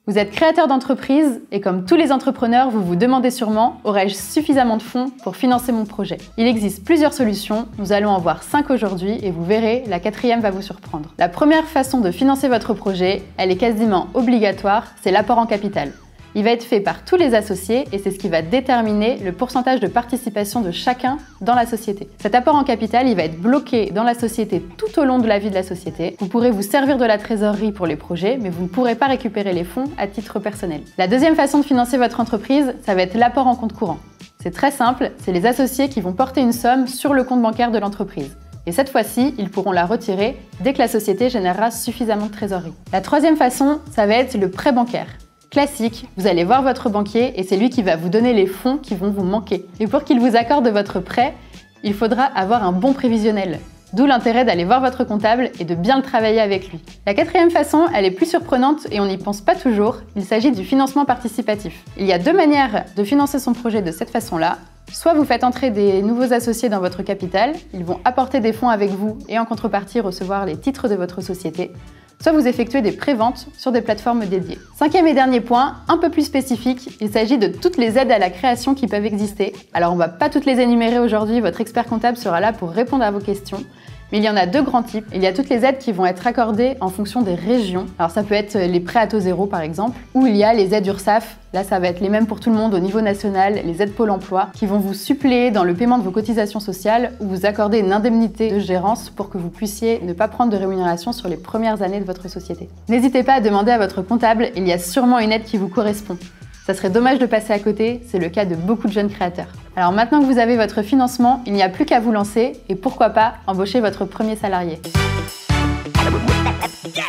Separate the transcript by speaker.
Speaker 1: Vous êtes créateur d'entreprise et comme tous les entrepreneurs, vous vous demandez sûrement « Aurais-je suffisamment de fonds pour financer mon projet ?» Il existe plusieurs solutions, nous allons en voir 5 aujourd'hui et vous verrez, la 4e va vous surprendre. La première façon de financer votre projet, elle est quasiment obligatoire, c'est l'apport en capital. Il va être fait par tous les associés et c'est ce qui va déterminer le pourcentage de participation de chacun dans la société. Cet apport en capital, il va être bloqué dans la société tout au long de la vie de la société. Vous pourrez vous servir de la trésorerie pour les projets, mais vous ne pourrez pas récupérer les fonds à titre personnel. La deuxième façon de financer votre entreprise, ça va être l'apport en compte courant. C'est très simple, c'est les associés qui vont porter une somme sur le compte bancaire de l'entreprise. Et cette fois-ci, ils pourront la retirer dès que la société générera suffisamment de trésorerie. La troisième façon, ça va être le prêt bancaire. Classique, vous allez voir votre banquier et c'est lui qui va vous donner les fonds qui vont vous manquer. Et pour qu'il vous accorde votre prêt, il faudra avoir un bon prévisionnel. D'où l'intérêt d'aller voir votre comptable et de bien le travailler avec lui. La 4e façon, elle est plus surprenante et on n'y pense pas toujours, il s'agit du financement participatif. Il y a 2 manières de financer son projet de cette façon-là. Soit vous faites entrer des nouveaux associés dans votre capital, ils vont apporter des fonds avec vous et en contrepartie recevoir les titres de votre société. Soit vous effectuez des préventes sur des plateformes dédiées. 5e et dernier point, un peu plus spécifique, il s'agit de toutes les aides à la création qui peuvent exister. Alors on ne va pas toutes les énumérer aujourd'hui, votre expert comptable sera là pour répondre à vos questions. Mais il y en a 2 grands types. Il y a toutes les aides qui vont être accordées en fonction des régions. Alors ça peut être les prêts à taux zéro par exemple, ou il y a les aides URSSAF. Là ça va être les mêmes pour tout le monde au niveau national, les aides Pôle emploi, qui vont vous suppléer dans le paiement de vos cotisations sociales ou vous accorder une indemnité de gérance pour que vous puissiez ne pas prendre de rémunération sur les premières années de votre société. N'hésitez pas à demander à votre comptable, il y a sûrement une aide qui vous correspond. Ça serait dommage de passer à côté, c'est le cas de beaucoup de jeunes créateurs. Alors maintenant que vous avez votre financement, il n'y a plus qu'à vous lancer et pourquoi pas embaucher votre premier salarié.
Speaker 2: Yeah!